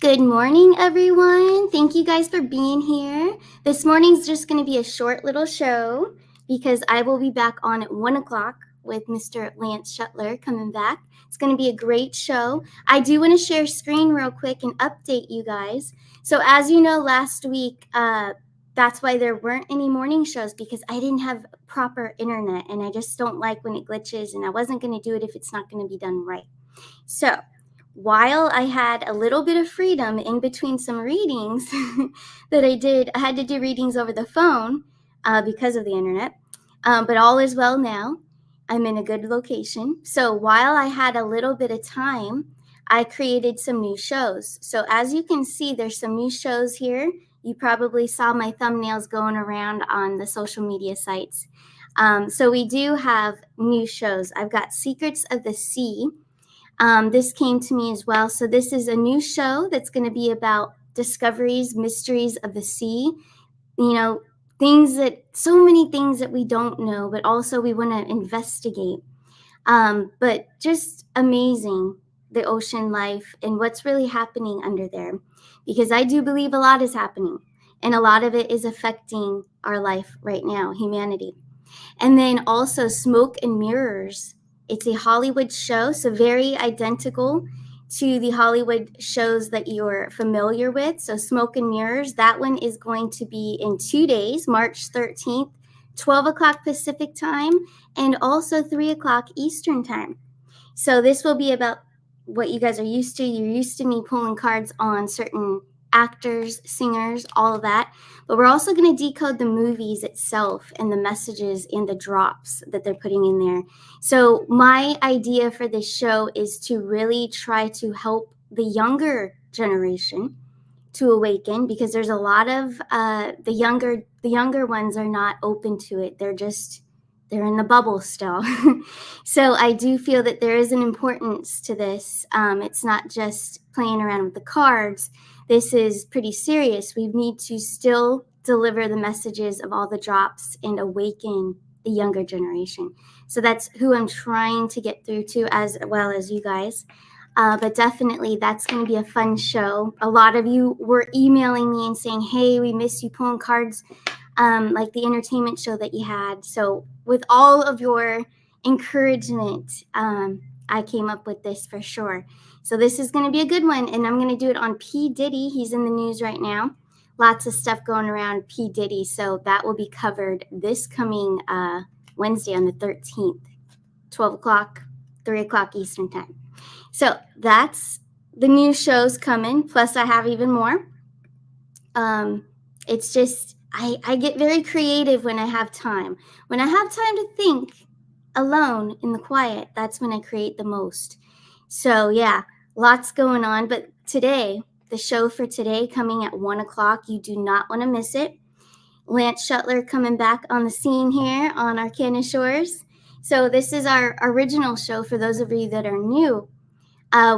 Good morning, everyone. Thank you guys for being here. This morning's just going to be a short little show because I will be back on at 1 o'clock with Mr. Lance Shuttler coming back. It's going to be a great show. I do want to share screen real quick and update you guys. So, as you know, last week, that's why there weren't any morning shows because I didn't have proper internet and I just don't like when it glitches, and I wasn't going to do it if it's not going to be done right. So, while I had a little bit of freedom in between some readings that I had to do readings over the phone because of the internet. But all is well now. I'm in a good location. So while I had a little bit of time, I created some new shows. So as you can see, there's some new shows here. You probably saw my thumbnails going around on the social media sites. So we do have new shows. I've got Secrets of the Sea. This came to me as well. So this is a new show that's going to be about discoveries, mysteries of the sea. You know, so many things that we don't know, but also we want to investigate. But just amazing, the ocean life and what's really happening under there. Because I do believe a lot is happening, and a lot of it is affecting our life right now, humanity. And then also Smoke and Mirrors. It's a Hollywood show, so very identical to the Hollywood shows that you're familiar with. So Smoke and Mirrors, that one is going to be in 2 days, March 13th, 12 o'clock Pacific time, and also 3 o'clock Eastern time. So this will be about what you guys are used to. You're used to me pulling cards on certain actors, singers, all of that. But we're also going to decode the movies itself and the messages and the drops that they're putting in there. So my idea for this show is to really try to help the younger generation to awaken, because there's a lot of the younger ones are not open to it. They're in the bubble still. So I do feel that there is an importance to this. It's not just playing around with the cards. This is pretty serious. We need to still deliver the messages of all the drops and awaken the younger generation. So that's who I'm trying to get through to, as well as you guys. But definitely that's going to be a fun show. A lot of you were emailing me and saying, hey, we miss you pulling cards, like the entertainment show that you had. So with all of your encouragement, I came up with this for sure. So this is going to be a good one, and I'm going to do it on P. Diddy. He's in the news right now. Lots of stuff going around P. Diddy, so that will be covered this coming Wednesday on the 13th, 12 o'clock, 3 o'clock Eastern time. So that's the new shows coming, plus I have even more. It's just, I get very creative when I have time. When I have time to think alone in the quiet, that's when I create the most. So yeah, lots going on. But today, the show for today coming at 1 o'clock, you do not want to miss it. Lance Shuttler coming back on the scene here on Arcana Shores. So this is our original show for those of you that are new.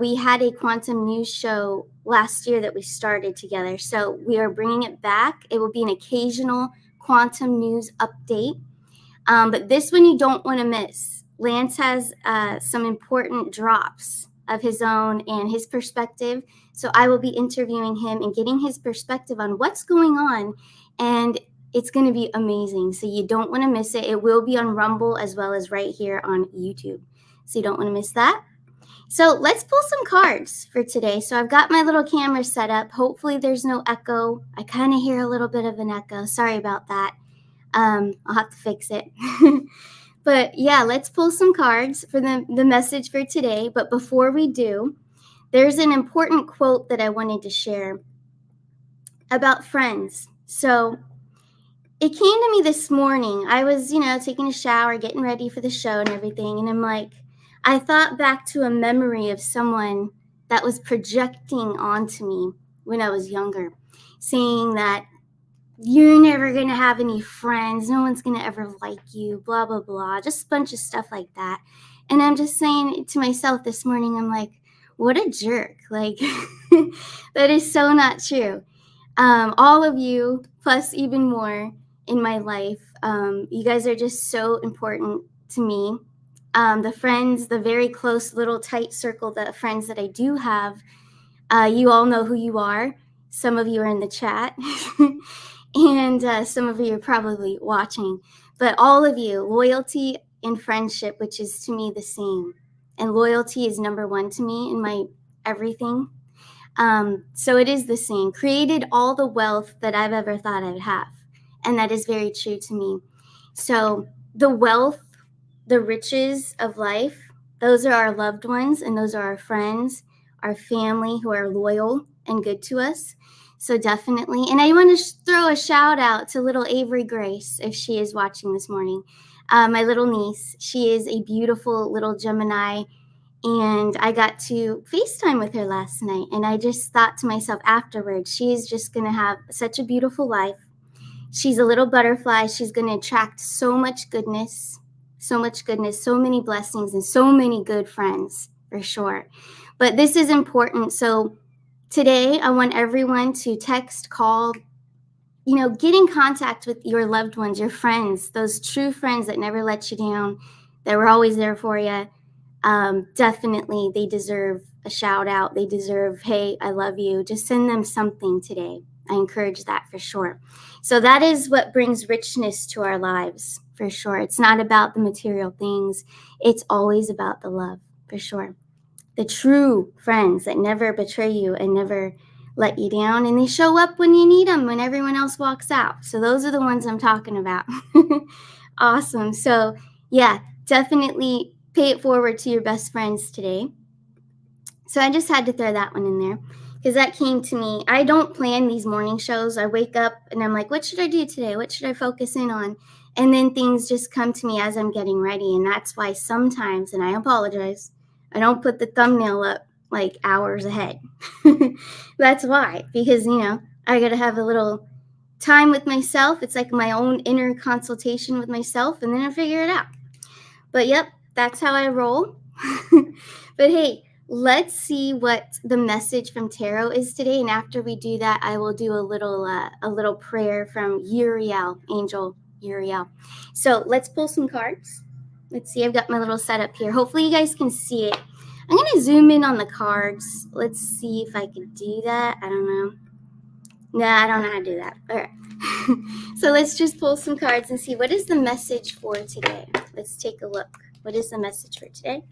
We had a quantum news show last year that we started together. So we are bringing it back. It will be an occasional quantum news update. But this one you don't want to miss. Lance has some important drops of his own and his perspective. So I will be interviewing him and getting his perspective on what's going on. And it's going to be amazing. So you don't want to miss it. It will be on Rumble as well as right here on YouTube. So you don't want to miss that. So let's pull some cards for today. So I've got my little camera set up. Hopefully there's no echo. I kind of hear a little bit of an echo. Sorry about that. I'll have to fix it. But yeah, let's pull some cards for the message for today. But before we do, there's an important quote that I wanted to share about friends. So it came to me this morning. I was, taking a shower, getting ready for the show and everything. And I'm like, I thought back to a memory of someone that was projecting onto me when I was younger, saying that you're never going to have any friends. No one's going to ever like you, blah, blah, blah. Just a bunch of stuff like that. And I'm just saying to myself this morning, I'm like, what a jerk. Like, that is so not true. All of you, plus even more in my life, you guys are just so important to me. The friends, the very close little tight circle, the friends that I do have, You all know who you are. Some of you are in the chat, and some of you are probably watching. But all of you, loyalty and friendship, which is to me the same. And loyalty is number one to me in my everything. So it is the same. Created all the wealth that I've ever thought I'd have. And that is very true to me. So the wealth, the riches of life, those are our loved ones, and those are our friends, our family who are loyal and good to us. So definitely. And I want to throw a shout out to little Avery Grace, if she is watching this morning. My little niece, she is a beautiful little Gemini, and I got to FaceTime with her last night. And I just thought to myself afterwards, she is just going to have such a beautiful life. She's a little butterfly. She's going to attract so much goodness, so many blessings, and so many good friends, for sure. But this is important. So today, I want everyone to text, call, get in contact with your loved ones, your friends, those true friends that never let you down, that were always there for you. Definitely, they deserve a shout out. They deserve, hey, I love you. Just send them something today. I encourage that for sure. So that is what brings richness to our lives, for sure. It's not about the material things. It's always about the love, for sure. The true friends that never betray you and never let you down, and they show up when you need them, when everyone else walks out. So those are the ones I'm talking about. Awesome. So yeah, definitely pay it forward to your best friends today. So I just had to throw that one in there because that came to me. I don't plan these morning shows. I wake up and I'm like, what should I do today? What should I focus in on? And then things just come to me as I'm getting ready. And that's why sometimes, and I apologize, I don't put the thumbnail up like hours ahead. That's why, because, I got to have a little time with myself. It's like my own inner consultation with myself, and then I figure it out. But yep, that's how I roll. But hey, let's see what the message from tarot is today. And after we do that, I will do a little prayer from Uriel, Angel Uriel. So let's pull some cards. Let's see, I've got my little setup here. Hopefully you guys can see it. I'm going to zoom in on the cards. Let's see if I can do that. I don't know. No, I don't know how to do that. All right. So let's just pull some cards and see what is the message for today. Let's take a look. What is the message for today?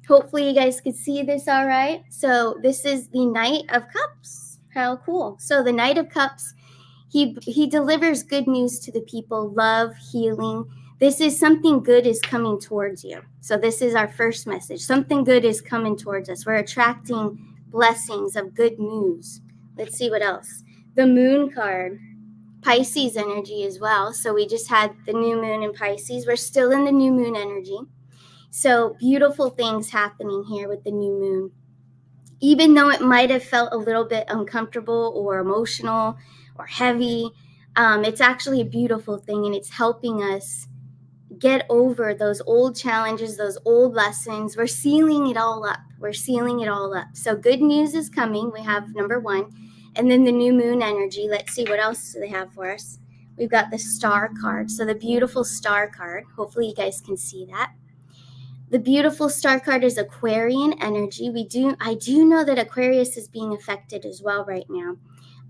Hopefully you guys can see this all right. So this is the Knight of Cups. How cool. So the Knight of Cups, he delivers good news to the people, love, healing. This is something good is coming towards you. So this is our first message. Something good is coming towards us. We're attracting blessings of good news. Let's see what else. The Moon card, Pisces energy as well. So we just had the new moon in Pisces. We're still in the new moon energy. So beautiful things happening here with the new moon. Even though it might have felt a little bit uncomfortable or emotional or heavy, it's actually a beautiful thing, and it's helping us get over those old challenges, those old lessons. We're sealing it all up. So good news is coming. We have number one. And then the new moon energy. Let's see what else do they have for us. We've got the Star card. So the beautiful Star card. Hopefully you guys can see that. The beautiful Star card is Aquarian energy. I do know that Aquarius is being affected as well right now,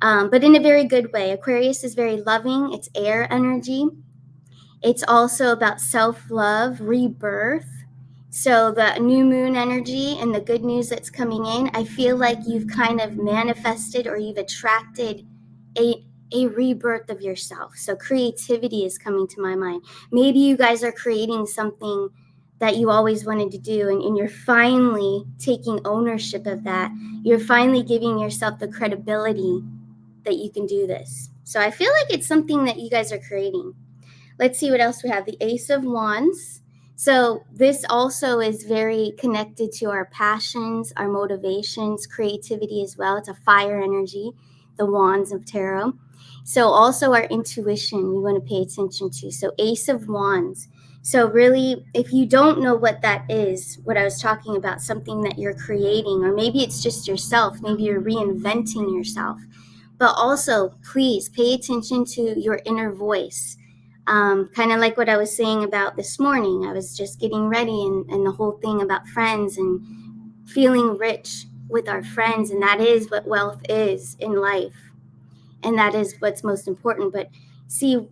but in a very good way. Aquarius is very loving. It's air energy. It's also about self-love, rebirth. So the new moon energy and the good news that's coming in, I feel like you've kind of manifested or you've attracted a rebirth of yourself. So creativity is coming to my mind. Maybe you guys are creating something that you always wanted to do, and you're finally taking ownership of that. You're finally giving yourself the credibility that you can do this. So I feel like it's something that you guys are creating. Let's see what else we have. The Ace of Wands. So this also is very connected to our passions, our motivations, creativity as well. It's a fire energy, the Wands of Tarot. So also our intuition we want to pay attention to. So Ace of Wands. So really, if you don't know what that is, what I was talking about, something that you're creating, or maybe it's just yourself, maybe you're reinventing yourself. But also, please pay attention to your inner voice. Kind of like what I was saying about this morning. I was just getting ready and the whole thing about friends and feeling rich, with our friends, and that is what wealth is in life, and that is what's most important. But see,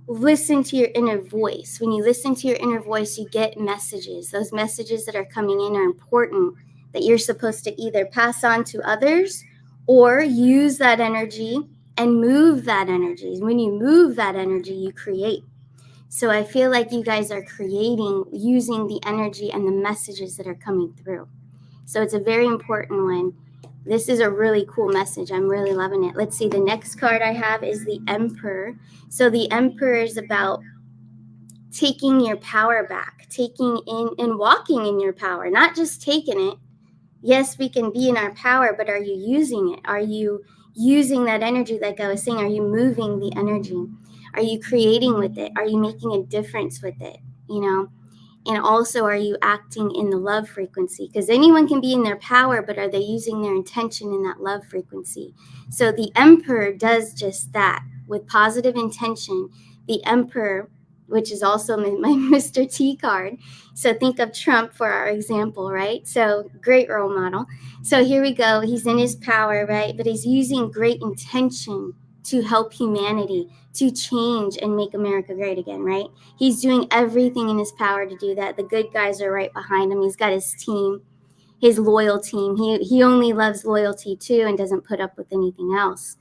listen to your inner voice. When you listen to your inner voice, you get messages. Those messages that are coming in are important, that you're supposed to either pass on to others or use that energy and move that energy. When you move that energy, you create. So I feel like you guys are creating using the energy and the messages that are coming through. So it's a very important one. This is a really cool message. I'm really loving it. Let's see. The next card I have is the Emperor. So the Emperor is about taking your power back, taking in and walking in your power, not just taking it. Yes, we can be in our power, but are you using it? Are you using that energy? Like I was saying, are you moving the energy? Are you creating with it? Are you making a difference with it? You know? And also, are you acting in the love frequency? Because anyone can be in their power, but are they using their intention in that love frequency? So the Emperor does just that with positive intention. The Emperor, which is also my Mr. T card. So think of Trump for our example, right? So great role model. So here we go. He's in his power, right? But he's using great intention to help humanity, to change and make America great again, right? He's doing everything in his power to do that. The good guys are right behind him. He's got his team, his loyal team. He only loves loyalty too and doesn't put up with anything else.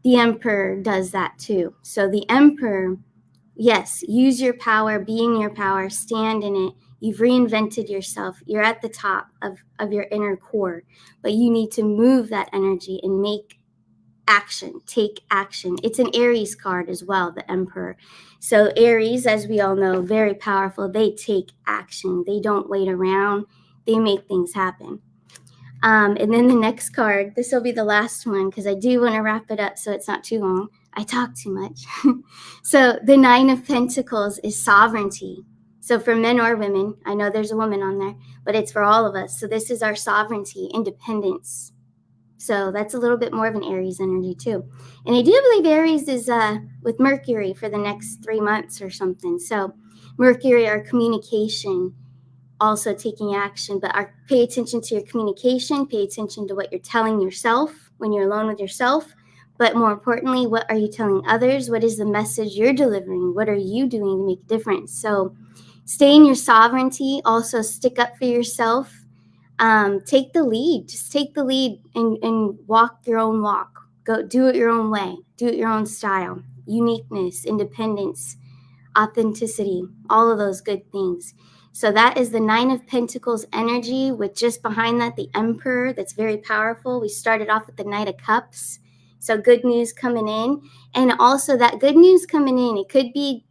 The Emperor does that too. So the Emperor, yes, use your power, be in your power, stand in it. You've reinvented yourself. You're at the top of your inner core, but you need to move that energy and make action, take action. It's an Aries card as well, the Emperor. So Aries, as we all know, very powerful. They take action. They don't wait around. They make things happen. And then the next card, this will be the last one because I do want to wrap it up so it's not too long. I talk too much. So the Nine of Pentacles is sovereignty. So for men or women, I know there's a woman on there, but it's for all of us. So this is our sovereignty, independence. So that's a little bit more of an Aries energy too. And I do believe Aries is with Mercury for the next 3 months or something. So Mercury, our communication, also taking action, but pay attention to your communication, pay attention to what you're telling yourself when you're alone with yourself. But more importantly, what are you telling others? What is the message you're delivering? What are you doing to make a difference? So stay in your sovereignty. Also stick up for yourself. Take the lead. Just take the lead and walk your own walk. Go do it your own way. Do it your own style. Uniqueness, independence, authenticity, all of those good things. So that is the Nine of Pentacles energy with just behind that the Emperor. That's very powerful. We started off with the Knight of Cups. So good news coming in. And also that good news coming in, it could be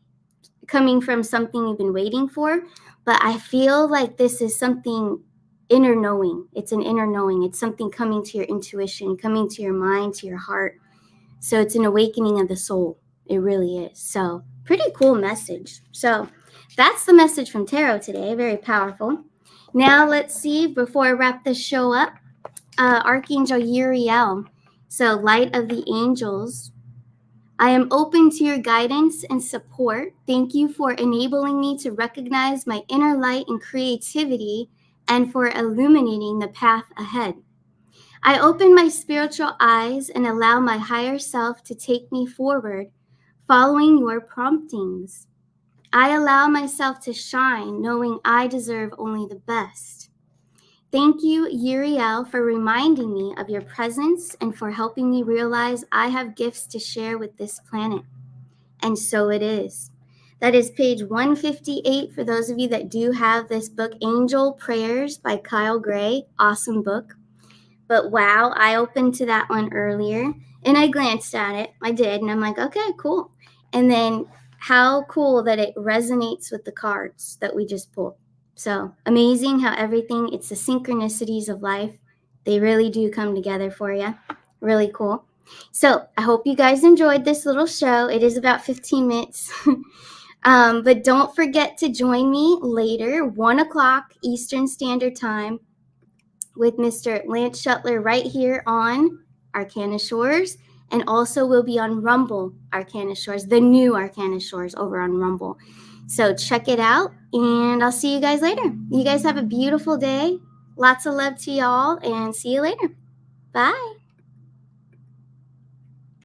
coming from something you've been waiting for, but I feel like this is something inner knowing. It's an inner knowing. It's something coming to your intuition, coming to your mind, to your heart. So it's an awakening of the soul. It really is. So pretty cool message. So that's the message from Tarot today. Very powerful. Now let's see, before I wrap this show up, Archangel Uriel. So light of the angels. I am open to your guidance and support. Thank you for enabling me to recognize my inner light and creativity and for illuminating the path ahead. I open my spiritual eyes and allow my higher self to take me forward, following your promptings. I allow myself to shine, knowing I deserve only the best. Thank you, Uriel, for reminding me of your presence and for helping me realize I have gifts to share with this planet. And so it is. That is page 158 for those of you that do have this book, Angel Prayers by Kyle Gray. Awesome book. But wow, I opened to that one earlier and I glanced at it. I did. And I'm like, okay, cool. And then how cool that it resonates with the cards that we just pulled. So amazing how everything, it's the synchronicities of life. They really do come together for you. Really cool. So I hope you guys enjoyed this little show. It is about 15 minutes. But don't forget to join me later, 1 o'clock Eastern Standard Time with Mr. Lance Shuttler right here on Arcana Shores. And also we'll be on Rumble Arcana Shores, the new Arcana Shores over on Rumble. So check it out, and I'll see you guys later. You guys have a beautiful day. Lots of love to y'all, and see you later. Bye.